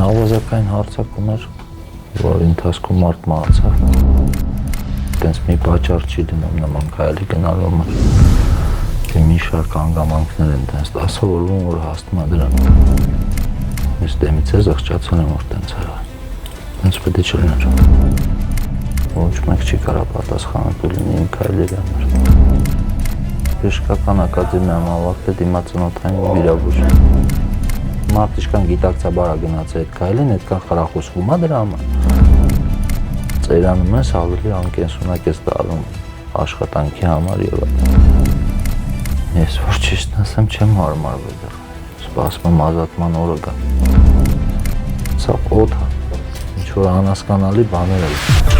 Ավազակային հարձակում էր, որ ընթացքում մարդ մահացավ։ Տենց մի պատճառ չի դնում նման քայլի գնալու համար։ Մի շարք հանգամանքներ են տենց ասավորվում, որ հասնում է դրան։ Ես դեմից է զղջացել եմ, որ տենց եղա։ Տենց պետք է չլիներ։ Ոչ մեկ չի կարող պատասխանատու լինի իմ քայլերի համար։ Բժշկական ակադեմիայում ավարտել դիմացնոթային վիրաբույժ։ Մարդիշկան գիտակցաբար է գնացել այդ քայլին, այդքան խրախուսվում է դրա համար։ Ծերանում ես ավելի անկենսունակ ես դառնում աշխատանքի համար եւ այլն։ Ես որ ճիշտ ասեմ չեմ հարմարվել դեռ։ Սպասում եմ ազատման օրը գա։ Սա օդ է։ Ինչ որ անհասկանալի բաներ են։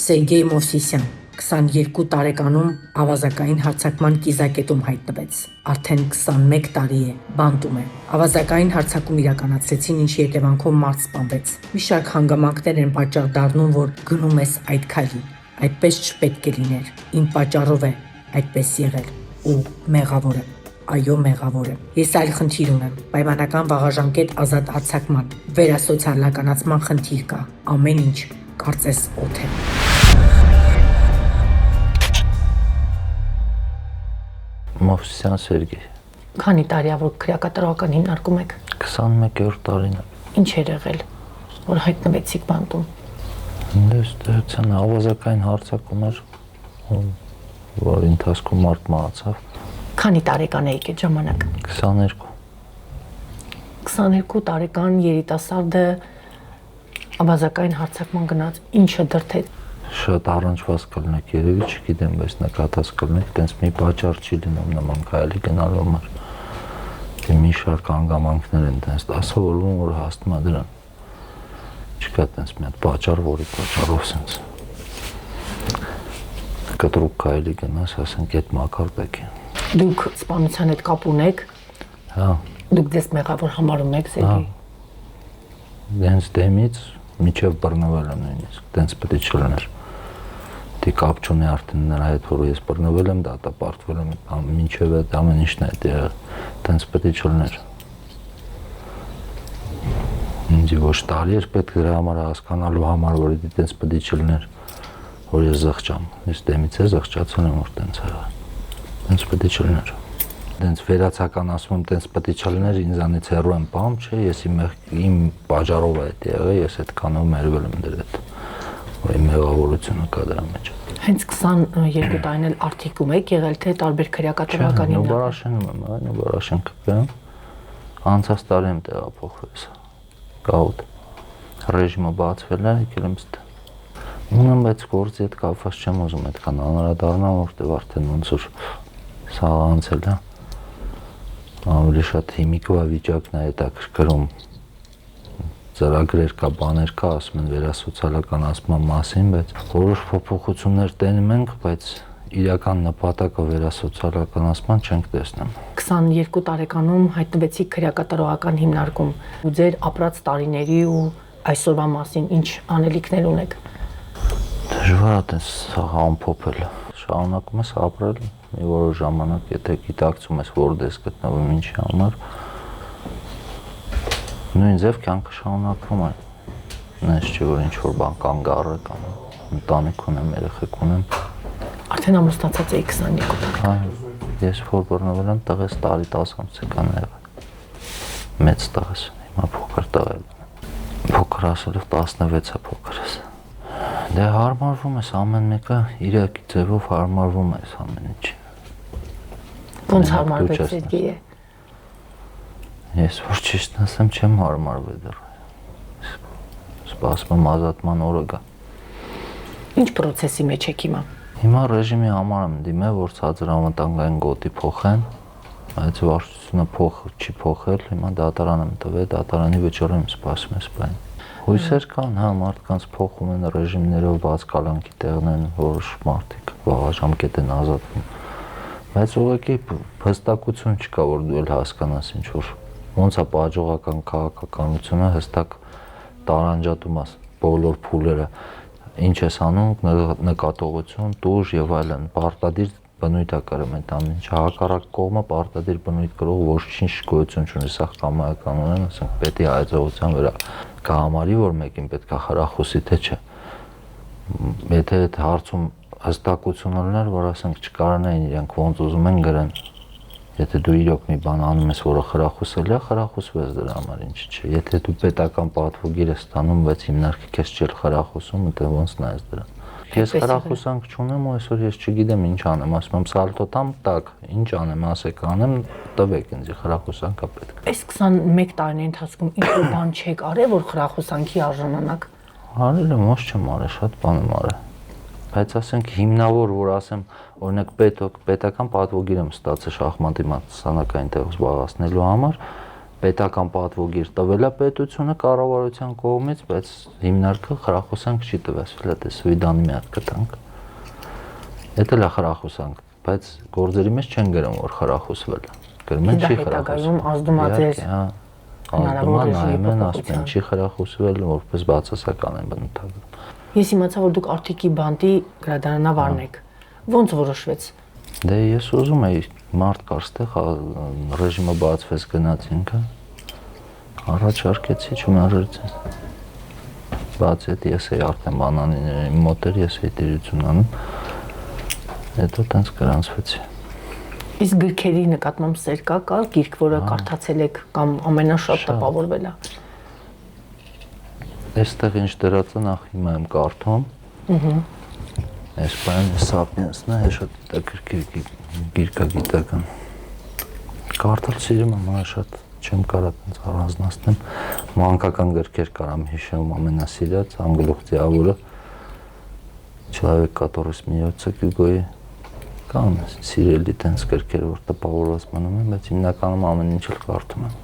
Սերգեյ Մովսիսյան 22 տարեկանում ավազակային հարձակման կիզակետում հայտնվեց։ Արդեն 21 տարի է բանտում է։ Ավազակային հարձակում իրականացրեցին, ինչի հետևանքով մարդ սպանվեց։ Մի շարք հանգամանքներ են պատճառ դառնում, որ գնում ես այդ քայլին։ Այդպես չպետք է լիներ։ Իմ պատճառով է այդպես եղել ու մեղավոր եմ։ Այո, մեղավոր եմ։ Ես այլ խնդիր ունեմ։ Պայմանական վաղաժամկետ ազատ հարձակման, վերասոցիալականացման խնդիր կա։ Ամեն ինչ կարծես օդ է։ Մովսիսյան Սերգեյ։ Քանի տարի է որ քրեակատարողական հիմնարկում եք։ 21-րդ տարին է։ Ինչ էր եղել, որ հայտնվեցիք բանտում։ Դե ավազակային հարձակում էր, որ ընթացքում մարդ մահացավ։ Քանի տարեկան էիք այդ ժամանակ։ 22։ 22 տարեկան երիտասարդը ավազակային հարձակման գնաց, ինչը դրդեց։ Շատ առնչված կլինեք, երևի չգիտեմ, բայց նկատած կլինեք, տենց մի պատճառ չի լինում նման քայլի գնալու համար։ Մի շարք հանգամանքներ են տենց ասավորվում, որ հասնում է դրան։ Չկա տենց մի հատ պատճառ, որի պատճառով սենց կտրուկ քայլի գնաս, ասենք այդ մակարդակ է։ Դուք սպանության հետ կապ ունեք։ Հա։ Դուք դες մեղավոր համարում եք, Սերգեյ։ Դենց դեմից միջև բռնվել եմ նույնիսկ, տենց պետք է չլիներ։ Դե կապ չունի արդեն նրա հետ, որ ես բռնվել եմ, դատապարտվել եմ, մինչև այդ ամեն ինչն է եղել, տենց պետք է չլիներ։ Ինձ ոչ տարի էր պետք դրա համար հասկանալու համար, որ դա տենց պետք է չլիներ, որ ես զղջամ։ Ես դեմից է զղջացել եմ, որ տենց եղա։ Տենց պետք է չլիներ։ Տենց վերացականացում եմ, տենց պետք է չլիներ, ինձանից հեռու եմ բամ, չէ, ես իմ բաժարով է դա եղել, ես այդքանով մերվել եմ դրա հետ։ Որ իմ մեղավորությունը կա դրա մեջ։ Հենց 22 տարին էլ արդիկում եք եղել, թե տարբեր քրեակատարողական հիմնարկում։ Նոբարաշենում եմ, այ Նոբարաշեն կգամ։ Անցած տարի եմ տեղափոխվել։ Գաուտ։ Ռեժիմը բացվել է, եկել եմ ստե։ Ունեմ, բայց գործի հետ կապված չեմ ուզում այդքան անդրադառնալ, որտեղ արդեն ոնց որ սա անցել է։ Ավելի շատ հիմիկվա վիճակն է հետաքրքրում։ Ծրագրեր կա, բաներ կա, ասում են վերասոցիալականացման մասին, բայց որոշ փոփոխություններ տենում ենք, բայց իրական նպատակը վերասոցիալականացման չենք տեսնում։ 22 տարեկանում հայտնվեցիք քրեակատարողական հիմնարկում։ Ու ձեր ապրած տարիների ու այսօրվա մասին ինչ անելիքներ ունեք։ Դժվար է տես ամփոփել։ Շարունակում ես ապրել մի որոշ ժամանակ, եթե գիտակցում ես, որ դες գտնվում ինչի համար, նույն ձև կյանքը շարունակվում է։ Նես չի որ ինչ որ բան կան գառը կամ ընտանիք ունեմ, երեխեք ունեմ։ Արդեն ամուսնացած էի 22 տարեկան։ Այո, ես որ բռնվել եմ, տղես տարի 10 ամսական եղել։ Մեծ տղես, հիմա փոքր տղա եմ։ Փոքր ասելով 16-ը փոքրս։ Դե հարմարվում ես ամեն մեկը իր ձևով հարմարվում ես ամեն ինչ։ Ոնց հարմարվեց Սերգեյը։ Ես որ ճիշտ ասեմ չեմ հարմարվել դեռ։ Սպասում եմ ազատման օրը գա։ Ինչ process-ի մեջ եք հիմա։ Հիմա ռեժիմի համար եմ դիմել, որ ցածրամտանգային գոտի փոխեն, բայց վարչությունը չի փոխել, հիմա դատարան եմ տվել, դատարանի վճռ եմ սպասում եմ սպայն։ Հույսեր կան, հա, մարդկանց փոխում են ռեժիմներով բաց կալանքի տեղն են, որոշ մարդիկ վաղաժամկետ են ազատվում։ Բայց ուղղակի հստակություն չկա, որ դու էլ հասկանաս ինչ որ ոնց է պատժողական քաղաքականությունը հստակ տարանջատում ես բոլոր փուլերը, ինչ ես անում, նկատողություն, տուժ եւ այլն, պարտադիր բնույթ է կրում այդ ամեն ինչը, հակառակ կողմը պարտադիր բնույթ կրող ոչինչ գոյություն չունի, սա կամայականորեն, ասենք, պետի հայեցողության վրա կհամարի, որ մեկին պետք է խրախուսի, թե չէ։ Եթե այդ հարցում հստակություն ուներ, որ ասենք չկարանային իրենք ոնց ուզում են գրեն, եթե դու իրոք մի բան անում ես, որը խրախուսել է, խրախուսվես դրա համար, ինչի՞ չէ։ Եթե դու պետական պատվոգիր ես ստանում, բայց հիմնարկի քեզ չէր խրախուսում, դե ոնց նայես դրան։ Ես խրախուսանք չունեմ ու այսօր ես չգիտեմ ինչ անեմ, ասում եմ սալտո տամ տակ, ինչ անեմ, ասեք անեմ, տվեք ինձ խրախուսանքա պետք։ Այս 21 տարիների ընթացքում ինչ-որ բան չեք արել, որ խրախուսանքի արժանանաք։ Արել եմ, ոչ չեմ արել, շատ բան եմ արել։ Բայց ասենք հիմնավոր, որ ասեմ, օրինակ պետական պատվոգիր եմ ստացել շախմատի մատուցանակային տեղ զբաղեցնելու համար, պետական պատվոգիր տվել է պետությունը կառավարության կողմից, բայց հիմնարկը խրախուսանք չի տվես, լետես վիդանի մի հատ կտանք։ Դա էլ է խրախուսանք, բայց գործերի մեջ չեն գրում, որ խրախուսվել է։ Գրում են չի խրախուսվել։ Ազդումաձեր հնարավոր նայում են, ասում են չի խրախուսվել, որպես բացասական են բնութագրում։ Ես իմացա, որ դուք Արթիկի բանտի գրադարանավարն եք։ Ոնց որոշվեց։ Դե ես ուզում էի մարդ կար ստեղ, ռեժիմը բացվեց գնացինք, առաջարկեցի, չհնարեցին։ Բացի հետ ես էի արդեն բանանիների մոտ էր, ես էի տիրություն անում, հետո տենց գրանցվեցի։ Իսկ գրքերի նկատմամբ սեր կա, գիրք, որը կարդացել եք կամ ամենաշատ տպավորվել է։ Այստեղ ինչ դրած է, նախ հիմա եմ կարդում։ Այս բանը Սապիենսն է, շատ հետաքրքիր գիրք է գիտական։ Կարդալ սիրում եմ, շատ չեմ կարող այնց առանձնացնեմ։ Մանկական գրքեր կարամ հիշում ամենասիրած, Անգլուխ դիավորը, Человек, который смеется Գյուգոյի, կան սիրելի տենց գրքեր, որ տպավորված մնում են, բայց հիմնականում ամեն ինչ էլ կարդում եմ։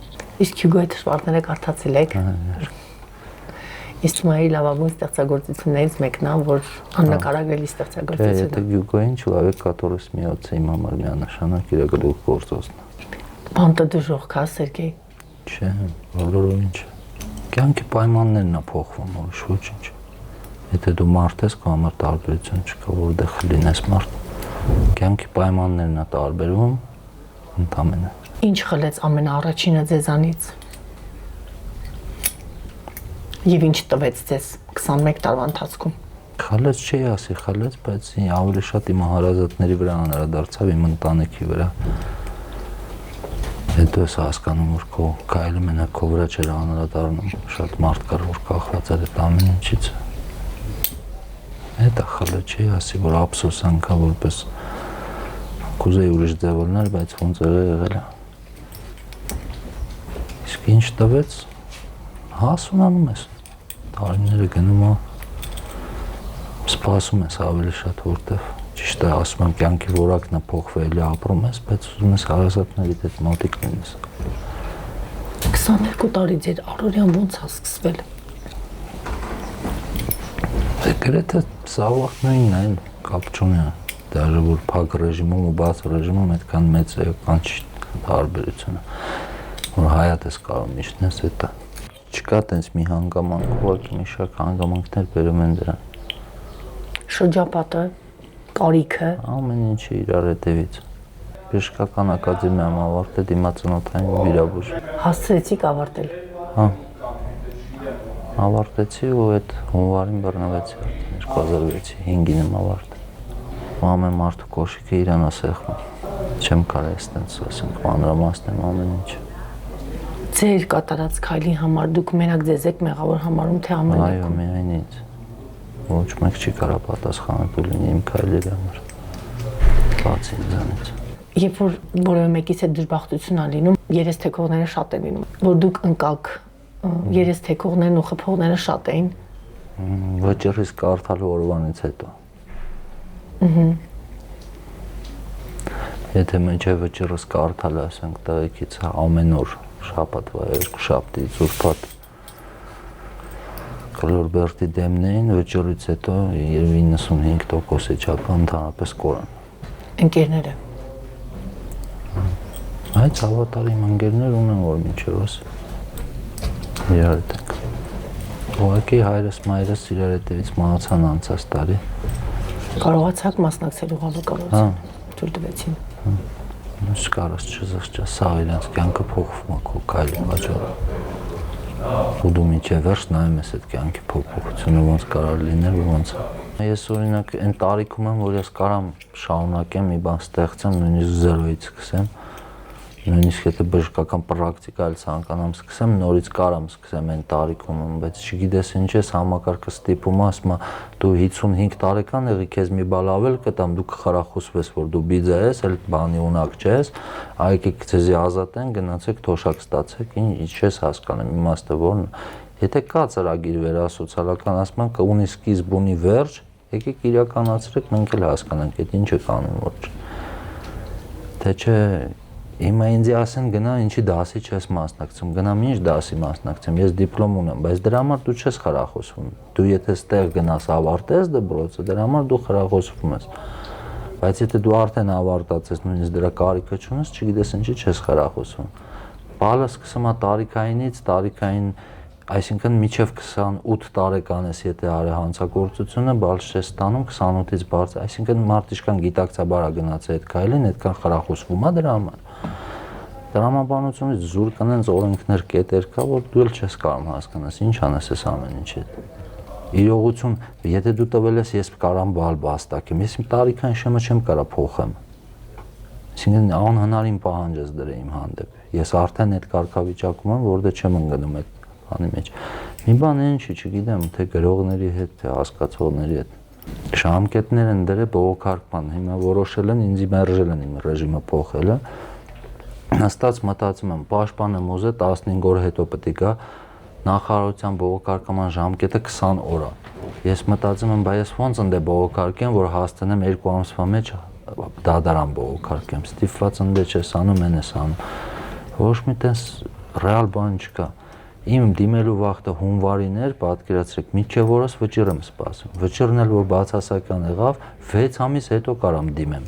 Իսկ Հյուգոյի թշվառները կարդացել եք։ Ես թվում լավագույն ստեղծագործություններից մեկն է, որ աննկարագրելի ստեղծագործություն է։ Это Գյուգոյին Человек, который смеется իմ համար միանշանակ իր գլուխ գործոցն է։ Բանտը դժոխք է, Սերգեյ։ Չէ, բոլորովին չէ։ Կյանքի պայմաններն է փոխվում, ուրիշ ոչինչ։ Եթե դու մարդ ես, քո համար տարբերություն չկա, որտեղ լինես մարդ։ Կյանքի պայմաններն է տարբերվում, ընդամենը։ Ինչ խլեց ամենաառաջինը ձեզանից։ Եվ ինչ տվեց ձեզ 21 տարվա ընթացքում։ Խլեց չի ասի, խլեց, բայց ավելի շատ իմ հարազատների վրա անդրադարձավ, իմ ընտանիքի վրա։ Հետո ես հասկանում, որ քո քայլը մենակ քո վրա չէր անդրադառնում, շատ մարդ կար, որ կախված էր այդ ամեն ինչից։ Դա խլը չի ասի, որ ափսոսանքա, որպես կուզեի ուրիշ ձև լինել, բայց ոնց եղել է։ Իսկ ինչ տվեց, հասունանում ես, տարիները գնում է, սպասում ես ավելի շատ, որտև ճիշտ է, ասում եմ, կյանքի որակն է փոխվել, ապրում ես, բայց ուզում ես հարազատներիդ հետ մոտիկ լինես։ 22 տարի ձեր առօրյան ոնց է սկսվել։ Դե գրեթե սավախ նույնն է, կապ չունի, դաժե որ փակ ռեժիմում ու բաց ռեժիմում այդքան մեծ էական չի տարբերությունը, որ հայատ ես կարող միշտ ես դա։ Չկա տենց մի հանգամանք, ուղղակի մի շարք հանգամանքներ բերում են դրան։ Շրջապատը, կարիքը, ամեն ինչը իրար հետևից։ Բժշկական ակադեմիայում ավարտել, դիմացնոտային վիրաբույժ։ Հասցրեցիք ավարտել։ Հա։ Ավարտեցի ու այդ հունվարին բռնվեցի, 2006-ի 5-ին եմ ավարտել։ Ամեն մարդու կոշիկը իրան է սեղմում։ Չեմ կարող այստենց ասենք մանրամասնեմ ամեն ինչ։ Ձեր կատարած քայլի համար դուք մենակ ձեզ եք մեղավոր համարում, թե ամեն մեկը։ Այո, միայն ինձ։ Ոչ մեկ չի կարող պատասխանատու լինի իմ քայլերի համար։ Բացի ինձանից։ Երբ որ որևէ մեկից հետ դժբախտություն է լինում, երես թեքողները շատ են լինում, որ դուք ընկաք, երես թեքողներն ու խփողները շատ էին։ Վճռից կարդալու օրվանից հետո։ Եթե մինչև վճռս կարդալը, ասենք, տղեկից ամեն օր շաբաթվա, երկու շաբթի, ուրբաթ Կլորբերտի դեմն էին, վճռից հետո 95% էջական ընդհանրապես կորան։ Ընկերները։ Այդ հավատալ իմ ընկերներ ունեն, որ մինչև ես իրար հետ ենք։ Ուղղակի հայրս մայրս իրար հետևից մահացան անցած տարի։ Կարողացաք մասնակցել ուղղանկարության։ Թույլ տվեցին։ Չկարած չզղջա, սա իրենց կյանքը փոխվում է քո քայլի պատճառով։ Ու դու միջև վերջ նայում ես այդ կյանքի փոփոխությունը ոնց կարող լինել ու ոնց։ Ես օրինակ այն տարիքում եմ, որ ես կարամ շարունակեմ մի բան ստեղծեմ, նույնիսկ զերոյից սկսեմ, նույնիսկ եթե բժշկական պրակտիկա էլ ցանկանամ սկսեմ, նորից կարամ սկսեմ այն տարիքում, բայց չգիտես ինչ ես համակարգը ստիպում, ասում է դու 55 տարեկան եղի, քեզ մի բալ ավել կտամ, դու կխրախուսվես, որ դու բիձա ես, էլ բանի ունակ չես, այգիք ձեզի ազատեն, գնացեք թոշակ ստացեք, ինչ ես հասկանում, իմաստը որն է։ Եթե կա ծրագիր վերասոցիալական, ասում են կունի սկիզբ, ունի վերջ, եկեք իրականացրեք, մենք էլ հասկանանք, այդ ինչ է կանոն որ չէ։ Թե չէ հիմա ինձ ասեն գնա ինչի դասի չես մասնակցում, գնամ ինչ դասի մասնակցեմ, ես դիպլոմ ունեմ, բայց դրա համար դու չես խրախուսվում։ Դու եթե ստեղ գնաս ավարտես դպրոցը, դրա համար դու խրախուսվում ես։ Բայց եթե դու արդեն ավարտած ես, նույնիսկ դրա կարիքը չունես, չգիտես ինչի չես խրախուսվում։ Բալը սկսում է տարիքային, այսինքն միջև 28 տարեկան ես, եթե արի հանցագործությունը, բալ չես ստանում 28-ից բարձր, այսինքն մարդ իշքան գիտակցաբար է գնացել այդ քայլին, այդքան խրախուսվում է դրա համար։ Տրամաբանությունից զուր կնենց օրենքներ կետեր կա, որ դու էլ չես կարող հասկանաս, ինչ անես այս ամեն ինչի հետ։ Իրողություն, եթե դու տվել ես կարամ բալ բաստակեմ, ես իմ տարիքային շեմը չեմ կարա փոխեմ։ Այսինքն անհնարին պահանջ ես դրել իմ հանդեպ։ Ես արդեն այդ կարգավիճակում եմ, որտեղ չեմ ընկնում այդ բանի մեջ։ Մի բան ինչի, չգիտեմ, թե գրողների հետ, թե հասկացողների հետ։ Ժամկետներ են դրել բողոքարկման, հիմա որոշել են, ինձ մերժել են իմ ռեժիմը փոխելը։ Հաստատ մտածում եմ, պաշտպանեմ ուզե 15 օր հետո պետք է գա նախարարության բողոքարկման ժամկետը 20 օր է։ Ես մտածում եմ, բայց ես ոնց ընդ է բողոքարկեմ, որ հասցնեմ 2 ամսվա մեջ դադարան բողոքարկեմ։ Ստիպված ընդ չես անում, են ես անում։ Ոչ մի տես ռեալ բան չկա։ Իմ դիմելու վաղտը հունվարին էր, պատկերացրեք, միջև օրս վճիռ եմ սպասում։ Վճիռն էլ որ բացասական եղավ, 6 ամիս հետո կարամ դիմեմ։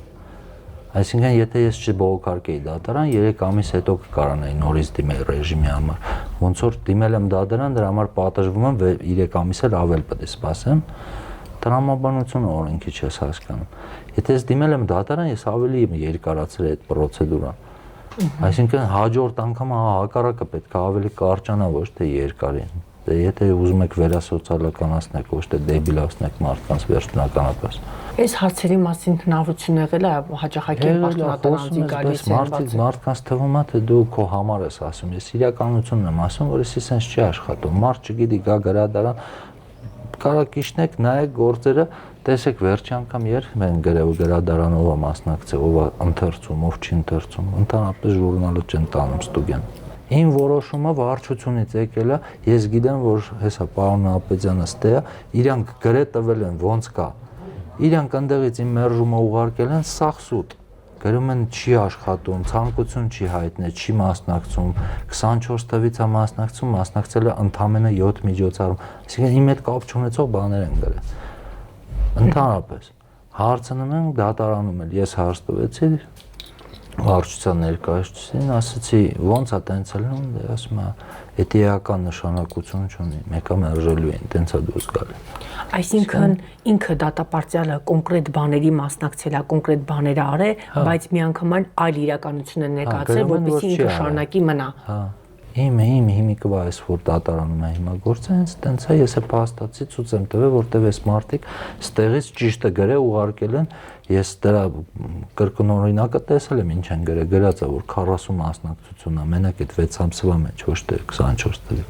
Այսինքն եթե ես չբողոքարկեի դատարան, 3 ամիս հետո կկարանայի նորից դիմել ռեժիմի համար։ Ոնց որ դիմել եմ դատարան, դրա համար պատժվում եմ 3 ամիս էլ ավել պետք է սպասեմ։ Տրամաբանությունը օրենքի չես հասկանում։ Եթե ես դիմել եմ դատարան, ես ավելի եմ երկարացրել այդ պրոցեդուրան։ Այսինքն հաջորդ անգամ հակառակը պետք է ավելի կարճանա, ոչ թե երկարին։ Դե եթե ուզում եք վերասոցիալականացնեք, ոչ թե դեբիլացնեք մարդկանց վերջնականապես։ Այս հարցերի մասին հնարավորություն եղել է հաճախակի պաշտոնատարանցի գալիս են մարդկանց թվում է թե դու քո համար ես ասում, ես իրականությունն եմ ասում, որ էսի sense չի աշխատում։ Մարդ չգիտի գա գրադարան, կարա կիշնեք, նայեք գործերը, տեսեք վերջի անգամ մենք գրադարան ով է մասնակցել, ով է ընթերցում, ով չի ընթերցում, ընդհանրապես ժուրնալը չեն տանում ստուգեն։ Իմ որոշումը վարչությունից եկել է, ես գիտեմ, որ հեսա պարոն Ապեջյանը ստե, իրանք գրե տվել են ոնց կա։ Իրանք ընդեղից իմ մերժումը ուղարկել են սաղ սուտ։ Գրում են չի աշխատում, ցանկություն չի հայտնել, չի մասնակցում, 24 թվից է մասնակցում, մասնակցել է ընդամենը 7 միջոցառում։ Այսինքն իմ հետ կապ չունեցող բաներ են գրել։ Ընդհանրապես հարցնում են դատարանում էլ ես հարց տվեցի վարչության ներկայացուցին, ասացի ոնց է տենց ելնում, դե ասում է էթիկական նշանակություն չունի, մեկը մերժելու են, տենց է դուրս գալի։ Այսինքն ինքը դատապարտյալը կոնկրետ բաների մասնակցել է, կոնկրետ բաներ արել, բայց միանգամայն այլ իրականություն է ներկայացրել, որպեսզի ինքը շարունակի մնա։ Իմ հիմիկվա այս որ դատարանում է հիմա գործը, հենց տենց է, ես է փաստացի ցույց եմ տվել, որտեվ այս մարդիկ ստեղից ճիշտը գրե ուղարկել են, ես դրա կրկնօրինակը տեսել եմ ինչ են գրած է, որ 40 մասնակցություն է, մենակ այդ 6 ամսվա մեջ, ոչ թե 24 թվի։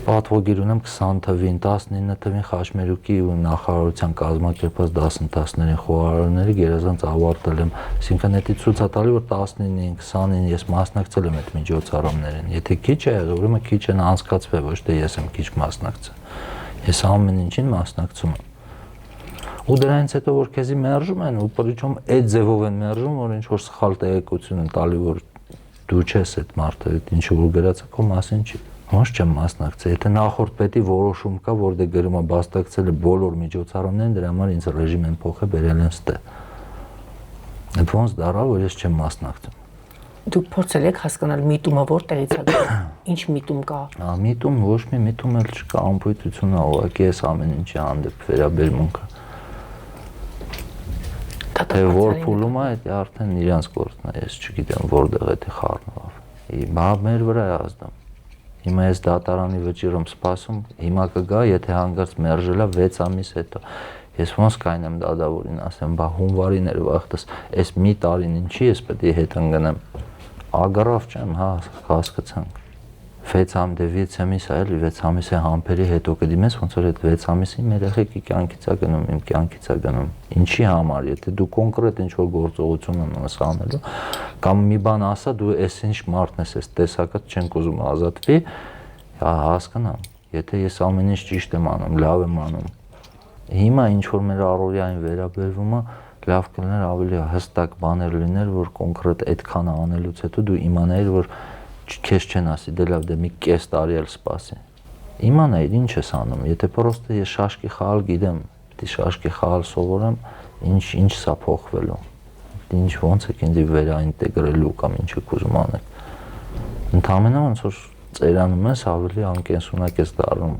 Պատվոգիր ունեմ 20 թվին, 19 թվին Խաչմերուկի ու նախարարության կազմակերպած դասընթացներին խոհարարների գերազանց ավարտել եմ, այսինքն դա ցույց է տալի, որ 19-ին, 20-ին ես մասնակցել եմ այդ միջոցառումներին։ Եթե քիչ է եղել, ուրեմն քիչ են անցկացվել, ոչ թե ես եմ քիչ մասնակցել։ Ես ամեն ինչին մասնակցում եմ։ Ու դրանից հետո որ քեզի մերժում են, ու պրիչոմ այդ ձևով են մերժում, որ ինչ որ սխալ տեղեկություն են տալի, որ դու չես այդ մարդը, ինչ որ գրած է քո մասին չի։ Ոնց չեմ մասնակցել, եթե նախորդ պետի որոշում կա, որտեղ գրում է բաստակցել է բոլոր միջոցառումներն, դրա համար ինձ ռեժիմ են փոխել, բերել են ստե։ Այդ ոնց դառա, որ ես չեմ մասնակցում։ Դուք փորձել եք հասկանալ միտումը որտեղից է գալիս, ինչ միտում կա։ Միտում ոչ մի միտում էլ չկա, անպայթությունը ուղղակի էս ամեն ինչի հանդեպ վերաբերմունքը։ Թե որ փուլում է, դա արդեն իրանց գործն է, ես չգիտեմ որտեղ է դա խառնվավ։ Բա մեր վրա է ազդում։ Հիմա ես դատարանի վճիռում սպասում, հիմա կգա, եթե հանգարց մերժելա 6 ամիս հետո։ Ես ոնց կայնեմ դադավորին, ասեմ, բա հունվարին էր վաղտս, այս մի տարին ինչի ես պետք է հետ ընկնեմ։ Ագարավ չեմ, հա, հասկացանք։ 6 ամիս է, էլի 6 ամիսի համբերի հետո կդիմես, ոնց որ այդ 6 ամիսին մեր երեխեքի կյանքից է գնում, իմ կյանքից է գնում։ Ինչի համար, եթե դու կոնկրետ ինչ-որ գործողություն ունես անելու, կամ մի բան ասա, դու էս ինչ մարդն ես, այս տեսակը չենք ուզում ազատվի, հասկանամ։ Եթե ես ամեն ինչ ճիշտ եմ անում, լավ եմ անում։ Հիմա ինչ որ մեր առօրյային վերաբերվում է, լավ կլիներ ավելի հստակ բաներ լիներ, որ կոնկրետ այդքանը անելուց հետո դու իմանայիր, որ քեզ չեն ասի, դե լավ, դե մի կես տարի էլ սպասի։ Իմանայիր ինչ ես անում, եթե պրոստը ես շաշկի խաղալ գիտեմ, դի շաշկի խաղալ սովորեմ, ինչ սա փոխվելու։ Ինչ ոնց եք ինձ վերաինտեգրելու կամ ինչ եք ուզում անել։ Ընդհանրապես ոնց որ ծերանում ես ավելի անկենսունակ ես դառնում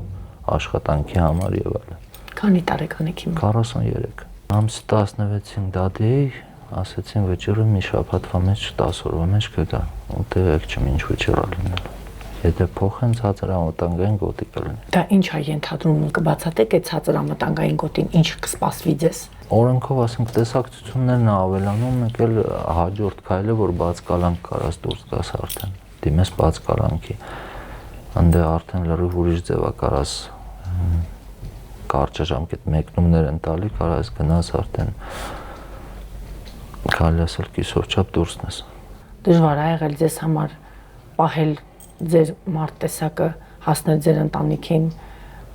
աշխատանքի համար եւ այլն։ Քանի տարեկան եք հիմա։ 43։ Ամսի 16-ին դադի էի, ասեցին վճիռը մի շաբաթվա մեջ 10 օրվա մեջ կգա, ու տեղեկ չեմ ինչ վճիռ լինել։ Եթե փոխեն ցածր անվտանգային գոտի կլինի։ Դա ինչ է ենթադրում, կբացատրեք այդ ցածր անվտանգային գոտին, ինչ կսպասվի ձեզ։ Օրենքով ասենք տեսակցություններն ավելանում, մեկ էլ հաջորդ քայլը, որ բաց կալանք կարաս դուրս գաս արդեն, դիմես բաց կալանքի, անդե արդեն լրիվ ուրիշ ձև է կարաս կարճաժամկետ մեկնումներ են տալի, կարաս գնաս արդեն կարելի ասել կիսով չափ դուրսն ես։ Դժվար է եղել ձեզ համար պահել ձեր մարդ-տեսակը, հասնել ձեր ընտանիքին,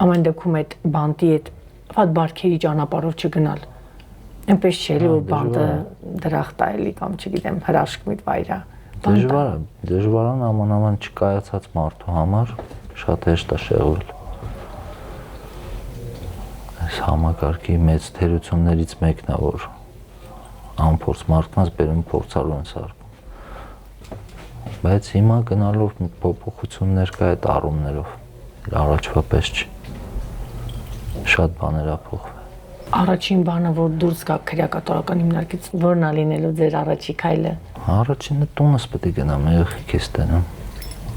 ամեն դեպքում այդ բանտի այդ վատ բարքերի ճանապարհով չգնալ։ Այնպես չէ, որ բանտը դրախտ է էլի կամ չգիտեմ, հրաշք մի վայր է։ Դժվար է ամանաման չկայացած մարդու համար շատ հեշտ է շեղվել։ Այս համակարգի մեծ թերություններից մեկն է, որ անփորձ մարդկանց բերում փորձալու են սարքում։ Բայց հիմա գնալով փոփոխություններ կա այդ առումներով, առաջվա պես չի։ Շատ բաներ ա փոխվել։ Առաջին բանը, որ դուրս գա քրեակատարական հիմնարկից, որն է լինելու ձեր առաջի քայլը։ Առաջինը տունս պետք է գնամ, երեխեքիս տենամ,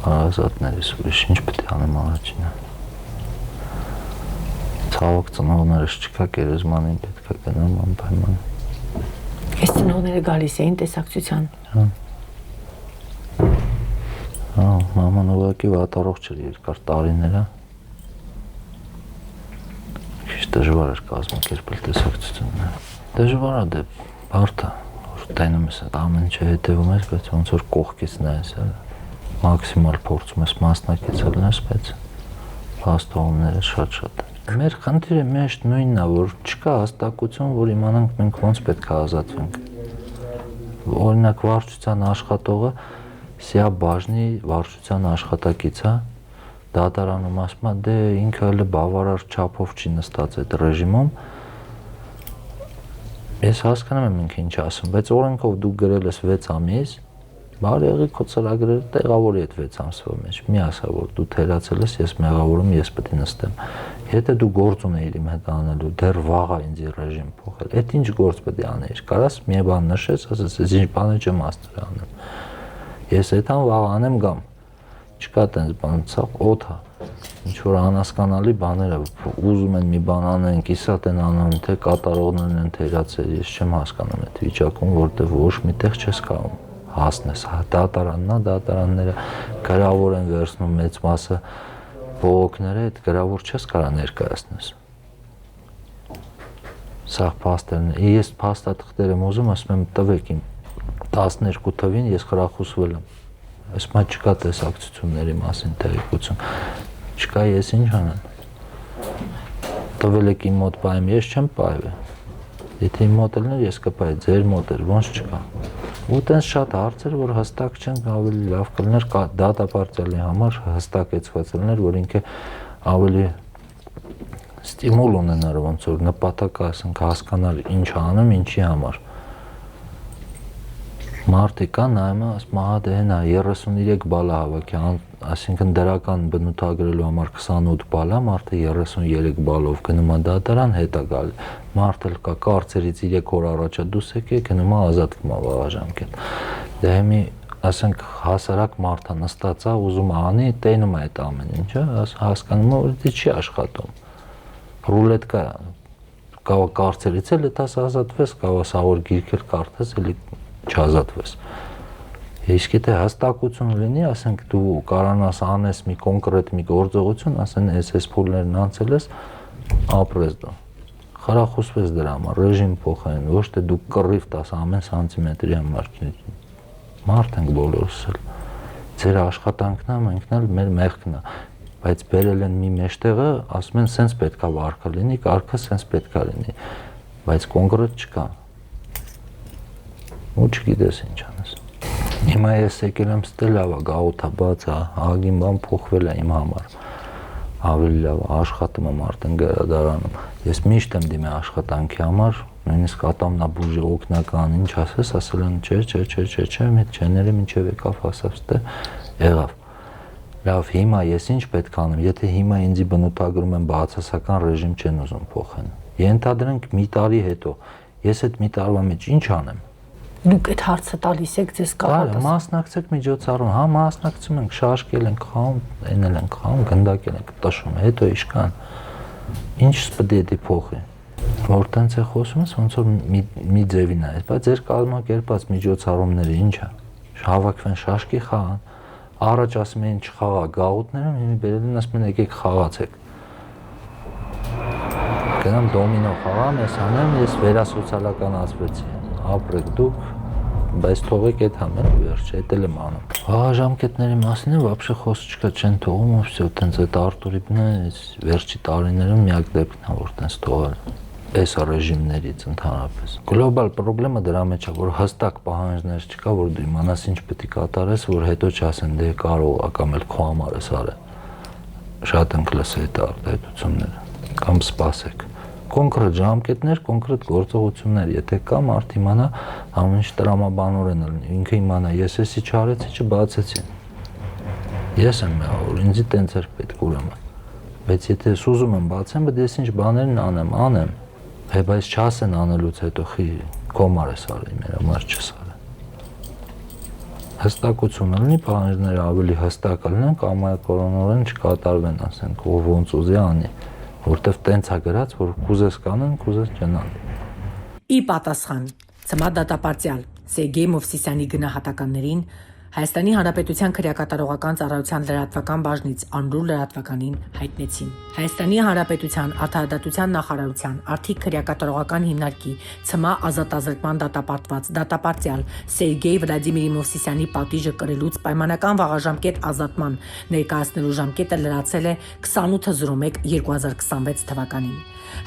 հարազատներիս, ուրիշ ինչ պետք է անեմ առաջինը։ Ցավոք ծնողներս չկա, գերեզմանին պետք է գնամ անպայման։ Այս ծնողները գալիս էին տեսակցության։ Հա, մաման ուղղակի վատառողջ էր երկար տարիները։ Քիչ դժվար էր կազմակերպել տեսակցությունները։ Դժվար է դե բարդ է, որ տենում ես ամեն ինչը հետևում ես, բայց ոնց որ կողքից նայես, մաքսիմալ փորձում ես մասնակիցել նես, բայց փաստողները շատ են։ Մեր խնդիրը միշտ նույնն է, որ չկա հաստատություն, որ իմանանք մենք ոնց պետք է ազատվենք։ Օրինակ վարչության աշխատողը սիա բաժնի վարչության աշխատակից է, դատարանում ասում է, դե ինքը հələ բավարար չափով չի նստած այդ ռեժիմում։ Ես հասկանում եմ ինքը ինչ ասում, բայց օրենքով դու գրել ես 6 ամիս, բարի եղի քո ծրագրերը տեղավորի այդ 6 ամսվա մեջ։ Մի ասա, որ դու թերացել ես, ես մեղավորում, ես պետք է նստեմ։ Եթե դու գործ ունեիր իմ հետ անելու, դեռ վաղ է ինձ ռեժիմ փոխել։ Այդ ինչ գործ պետք է անեիր։ Կարաս մի բան նշես, ասես, ես ինչ բան չեմ ասել անեմ։ Ես այդան վաղ անեմ գամ։ Չկա տենց բան, ցավ օդ է։ Ինչ որ անհասկանալի բաներ է, ուզում են մի բան անեն, կիսատ են անում, թե կատարողներն են թերացել, ես չեմ հասկանում այդ վիճակում, որտեղ ոչ միտեղ չես կարող հասնես, դատարանն է, դատարանները գրավոր են վերցնում մեծ մասը բողոքները, այդ գրավոր չես կարա ներկայացնես։ Սա փաստերն է, ես փաստաթղթեր եմ ուզում, ասում եմ տվեք իմ 12 թվին ես խրախուսվել եմ։ Ասում եմ չկա տեսակցությունների մասին տեղեկություն, չկա ես ինչ անեմ։ Տվել եք իմ մոտ պայեմ, ես չեմ պայվել։ Եթե իմ մոտ լիներ, ես կպայի, ձեր մոտ էր, ոնց չկա։ Ու տենց շատ հարցեր, որ հստակ չեն, ավելի լավ կլիներ դատապարտյալի համար հստակեցված լիներ, որ ինքը ավելի ստիմուլ ունենար, ոնց որ նպատակ ասենք հասկանալ ինչ անում, ինչի համար։ Մարդը կա նայում է, ասում ահա դե հենա 33 բալ հավաքի, այսինքն դրական բնութագրելու համար 28 բալ է, մարդը 33 բալով գնում է դատարան, հետա գալ։ Մարդը կա կարծերից 3 օր առաջ է դուրս եկել, գնում է ազատվում է վաղաժամկետ։ Դե հիմի ասենք հասարակ մարդը նստած է, ուզում է անի, տենում է այդ ամեն ինչը, հասկանում է, որ դա չի աշխատում։ Ռուլետկա կա կարծերից էլ դաս ազատվես, կա սավոր գիրքեր կարդաս, էլի չազատվես։ Իսկ եթե հաստակություն լինի, ասենք դու կարանաս անես մի կոնկրետ մի գործողություն, ասեն SS փուլներն անցել ես, ապրես դու։ Խրախուսվես դրա համար, ռեժիմ փոխեն, ոչ թե դու կռիվ տաս ամեն սանտիմետրի համար։ Մարդ ենք բոլորս էլ։ Ձեր աշխատանքն է, մենքն էլ մեր մեղքն է։ Բայց բերել են մի մեջտեղը, ասում են սենց պետքա վարկը լինի, կարգը սենց պետքա լինի, բայց կոնկրետ չկա։ Ու չգիտես ինչ անես։ Հիմա ես եկել եմ ստել լավ է, գաղութա բաց է, ահագին բան փոխվել է իմ համար։ Ավելի լավ է, աշխատում եմ արդեն գրադարանում։ Ես միշտ եմ դիմել աշխատանքի համար, նույնիսկ ատամնաբուժի օգնական ինչ ասես, ասել են չէ, մի չեները մինչև եկավ հասավ ստե, եղավ։ Լավ, հիմա ես ինչ պետք անեմ, եթե հիմա ինձի բնութագրում եմ բացասական ռեժիմ չեն ուզում փոխեն։ Ենթադրենք մի տարի հետո, ես այդ մի տարվա մեջ ինչ անեմ։ Դուք այդ հարցը տալիս եք ձեզ կապատես։ Մասնակցեք միջոցառում, հա մասնակցում ենք, շաշկել ենք, խաղում, էնել ենք, խաղում, գնդակել ենք, տշում, հետո իշքան։ Ինչ պետք է փոխի։ Որ տենց է խոսում ես, ոնց որ մի ձևին է, բայց ձեր կազմակերպած միջոցառումները ինչ է։ Հավաքվեն շաշկի խաղան, առաջ ասում էին չխաղա գաղութներում, հիմա բերել են ասում են եկեք խաղացեք։ Գնամ դոմինո խաղամ, ես անեմ, ես վերասոցիալականացվեցի, ապրեք դուք, բայց թողեք այդ համերը վերջ, այդ էլ եմ անում։ Վաղաժամկետների մասին է вообще խոսք չկա, չեն թողում, ու всё, տենց այդ Արտուրիբն է, վերջի տարիներում միակ դեպքն է, որ տենց թողել։ Այս ռեժիմներից ընդհանրապես։ Գլոբալ խնդրումը դրա մեջ է, որ հստակ պահանջներ չկա, որ դու իմանաս ինչ պետք է կատարես, որ հետո չասեն դե կարող է կամ էլ քո համար ես արել։ Շատ ենք լսել այդ արտահայտությունները, կամ սպասեք։ Կոնկրետ ժամկետներ, կոնկրետ գործողություններ, եթե կա մարդ իմանա, ամեն ինչ տրամաբանորեն լինի, ինքը իմանա, ես էսի չարեցի, չբացեցի։ Ես եմ մեղավոր, ինձի տենց էր պետք ուրեմն։ Բայց եթե ուզում եմ բացեմ, բայց ես ինչ բաներն անեմ։ Բայց չասեն անելուց հետո խի կոմար ես արի, մեր համար չես արել։ Հստակություն լինի, պահանջները ավելի հստակ լինեն, կամայակորոնորեն չկատարվեն, ասենք, ով ոնց ուզի անի, որտեվ տենց է գրած, որ կուզես կանեն, կուզես չնան։ Ի պատասխան ՑՄԱ դատապարտյալ Սերգեյ Մովսիսյանի գնահատականներին Հայաստանի Հանրապետության քրեակատարողական ծառայության լրատվական բաժնից անրու լրատվականին հայտնեցին։ Հայաստանի Հանրապետության Արդարադատության նախարարության Արդիկ քրեակատարողական հիմնարկի ՑՄԱ ազատազրկման դատապարտված դատապարտյալ Սերգեյ Վլադիմիրի Մովսիսյանի պատիժը կրելուց պայմանական վաղաժամկետ ազատման ներկայացնելու ժամկետը լրացել է 28/01/2026 թվականին։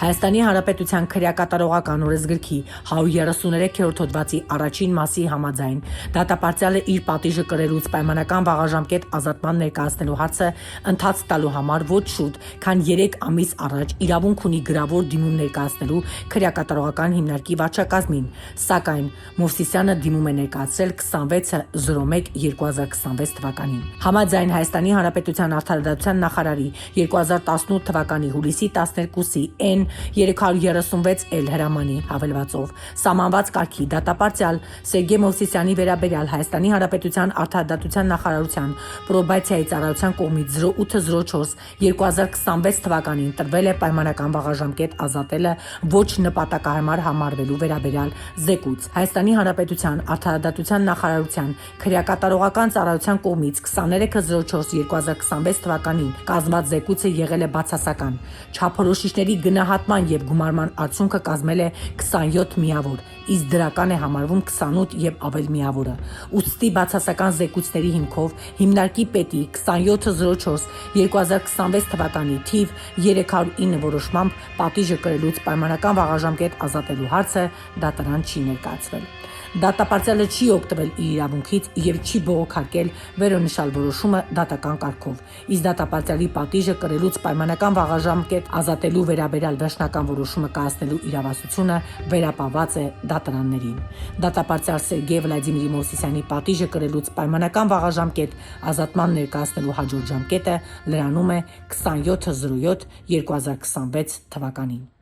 Հայաստանի Հանրապետության քրեակատարողական օրենսգրքի 133-րդ հոդվածի առաջին մասի համաձայն դատապարտյալը իր պատիժը կրելուց պայմանական վաղաժամկետ ազատման ներկայացնելու հարցը ընթաց տալու համար ոչ շուտ, քան 3 ամիս առաջ իրավունք ունի գրավոր դիմում ներկայացնելու քրեակատարողական հիմնարկի վարչակազմին, սակայն Մովսիսյանը դիմում է ներկայացրել 26/01/2026 թվականին։ Համաձայն Հայաստանի Հանրապետության Արդարադատության նախարարի 2018 թվականի հուլիսի 12-ի N 336L հրամանի հավելվածով սահմանված կարգի դատապարտյալ Սերգեյ Մովսիսյանի վերաբերյալ Հայաստանի Հանրապետության Արդարադատության նախարարության պրոբացիայի ծառայության կողմից 0804/2026 թվականին տրվել է պայմանական վաղաժամկետ ազատելը ոչ նպատակահարմար համարվելու վերաբերյալ զեկույց։ Հայաստանի Հանրապետության Արդարադատության նախարարության քրեակատարողական ծառայության կողմից 23/04/2026 թվականին կազմված զեկույցը եղել է բացասական։ Չափորոշիչների գնահատման եւ գումարման արդյունքը կազմել է 27 միավոր, իսկ դրական է համարվում 28 եւ ավել միավորը։ Ուստի բացասական զեկույցների հիմքով հիմնարկի պետի 27/04/2026 թվականի թիվ 309 որոշմամբ պատիժը կրելուց պայմանական վաղաժամկետ ազատելու հարցը դատարան չի ներկայացվել։ Դատապարտյալը չի օգտվել իր իրավունքից եւ չի բողոքարկել վերոնշյալ որոշումը դատական կարգով։ Իսկ դատապարտյալի պատիժը կրելուց պայմանական վաղաժամկետ ազատելու վերաբերյալ վերջնական որոշումը կայացնելու իրավասությունը վերապահված է դատարաններին։ Դատապարտյալ Սերգեյ Վլադիմիր Մովսիսյանի պատիժը կրելուց պայմանական վաղաժամկետ ազատման ներկայացնելու հաջորդ ժամկետը լրանում է 27/07/2026 թվականին։